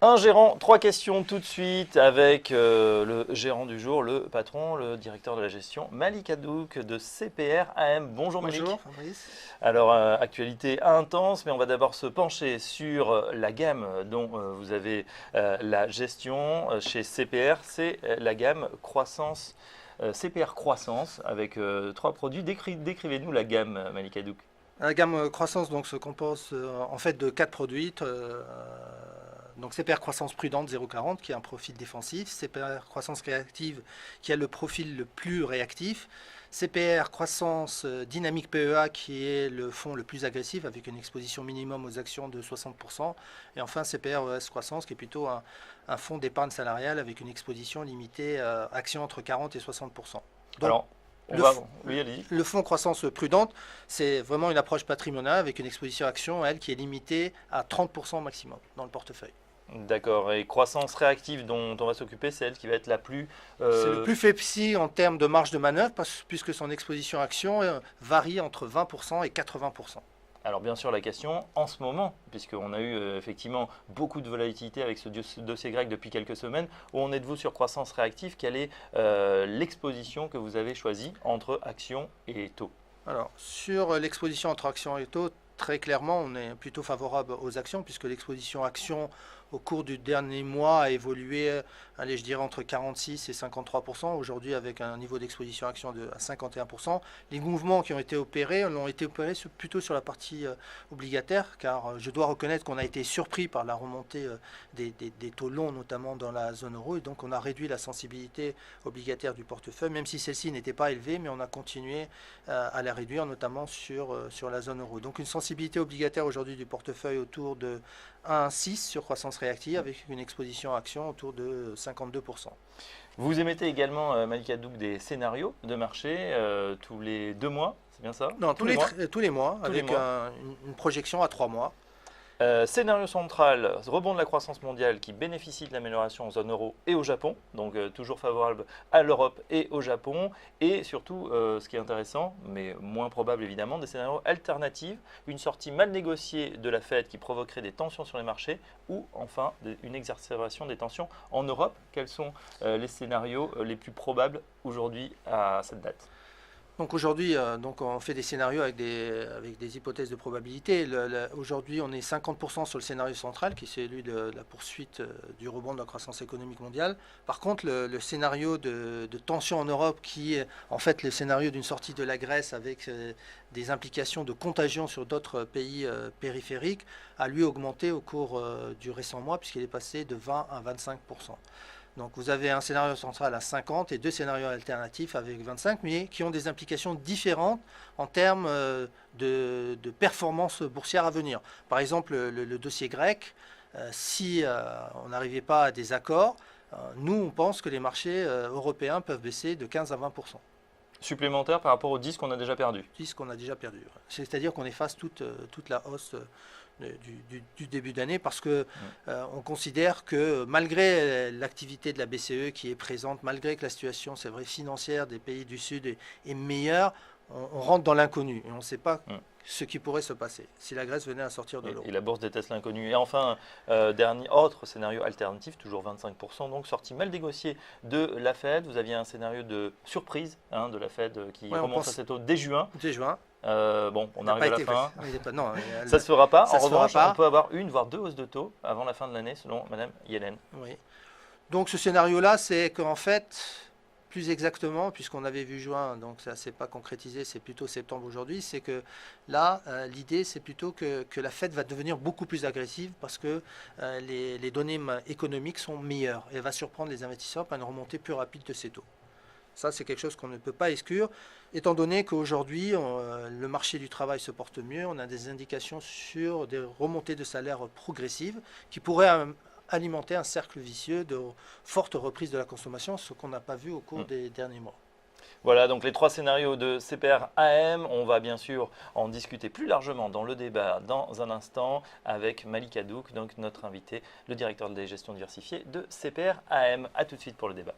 Un gérant, trois questions tout de suite avec le gérant du jour, le patron, le directeur de la gestion, Malik Haddouk de CPR AM. Bonjour Malik. Bonjour Fabrice. Alors, actualité intense, mais on va d'abord se pencher sur la gamme dont vous avez la gestion chez CPR. C'est la gamme Croissance, CPR Croissance avec trois produits. Décrivez-nous la gamme Malik Haddouk. La gamme Croissance donc, se compose en fait de 4 produits. Donc CPR Croissance Prudente 0,40 qui a un profil défensif, CPR Croissance Réactive qui a le profil le plus réactif, CPR Croissance Dynamique PEA qui est le fonds le plus agressif avec une exposition minimum aux actions de 60%, et enfin CPR ES Croissance qui est plutôt un fonds d'épargne salariale avec une exposition limitée à actions entre 40 et 60%. Donc, alors, le fonds Croissance Prudente, c'est vraiment une approche patrimoniale avec une exposition action, elle, qui est limitée à 30% maximum dans le portefeuille. D'accord. Et croissance réactive dont on va s'occuper, c'est elle qui va être la plus... C'est le plus flexi en termes de marge de manœuvre puisque son exposition action varie entre 20% et 80%. Alors bien sûr la question en ce moment, puisqu'on a eu effectivement beaucoup de volatilité avec ce dossier grec depuis quelques semaines, où en êtes-vous sur croissance réactive? Quelle est l'exposition que vous avez choisie entre actions et taux? Alors sur l'exposition entre actions et taux, très clairement on est plutôt favorable aux actions puisque l'exposition action au cours du dernier mois a évolué, allez, je dirais entre 46 et 53%, aujourd'hui avec un niveau d'exposition action à 51%. Les mouvements qui ont été opérés l'ont été opérés plutôt sur la partie obligataire, car je dois reconnaître qu'on a été surpris par la remontée des taux longs, notamment dans la zone euro, et donc on a réduit la sensibilité obligataire du portefeuille, même si celle-ci n'était pas élevée, mais on a continué à la réduire, notamment sur la zone euro. Donc une sensibilité obligataire aujourd'hui du portefeuille autour de 1,6 sur croissance réactive avec une exposition action autour de 52%. Vous émettez également, Malik Haddouk, des scénarios de marché tous les 2 mois, c'est bien ça? Non, tous les mois, avec une projection à 3 mois. Scénario central, rebond de la croissance mondiale qui bénéficie de l'amélioration en zone euro et au Japon, donc toujours favorable à l'Europe et au Japon, et surtout, ce qui est intéressant, mais moins probable évidemment, des scénarios alternatifs, une sortie mal négociée de la Fed qui provoquerait des tensions sur les marchés, ou enfin une exacerbation des tensions en Europe. Quels sont les scénarios les plus probables aujourd'hui à cette date? Donc aujourd'hui, on fait des scénarios avec des hypothèses de probabilité. Aujourd'hui, on est 50% sur le scénario central, qui est celui de la poursuite du rebond de la croissance économique mondiale. Par contre, le scénario de tension en Europe, qui est en fait le scénario d'une sortie de la Grèce avec des implications de contagion sur d'autres pays périphériques, a lui augmenté au cours du récent mois, puisqu'il est passé de 20 à 25%. Donc vous avez un scénario central à 50 et 2 scénarios alternatifs avec 25, mais qui ont des implications différentes en termes de performance boursière à venir. Par exemple, le dossier grec, si on n'arrivait pas à des accords, nous on pense que les marchés européens peuvent baisser de 15 à 20%. Supplémentaire par rapport aux 10 qu'on a déjà perdu. 10 qu'on a déjà perdu. C'est-à-dire qu'on efface toute la hausse du début d'année parce que on considère que malgré l'activité de la BCE qui est présente, malgré que la situation, c'est vrai, financière des pays du Sud est meilleure, on rentre dans l'inconnu et on ne sait pas ce qui pourrait se passer si la Grèce venait à sortir de l'euro. Et la bourse déteste l'inconnu. Et enfin, dernier autre scénario alternatif, toujours 25%, donc sortie mal négociée de la Fed. Vous aviez un scénario de surprise de la Fed qui remonte à cette hausse dès juin. Dès juin. Bon, on arrive à la fin. Non, ça ne se fera pas. En revanche, on peut avoir une, voire 2 hausses de taux avant la fin de l'année, selon Madame Yellen. Oui. Donc ce scénario-là, c'est qu'en fait, plus exactement, puisqu'on avait vu juin, donc ça ne s'est pas concrétisé, c'est plutôt septembre aujourd'hui, c'est que là, l'idée, c'est plutôt que la Fed va devenir beaucoup plus agressive parce que les données économiques sont meilleures et elle va surprendre les investisseurs par une remontée plus rapide de ces taux. Ça, c'est quelque chose qu'on ne peut pas exclure, étant donné qu'aujourd'hui, le marché du travail se porte mieux. On a des indications sur des remontées de salaire progressives qui pourraient alimenter un cercle vicieux de forte reprise de la consommation, ce qu'on n'a pas vu au cours des derniers mois. Voilà, donc les 3 scénarios de CPR AM. On va bien sûr en discuter plus largement dans le débat dans un instant avec Malik Haddouk, donc notre invité, le directeur des gestions diversifiées de CPR AM. A tout de suite pour le débat.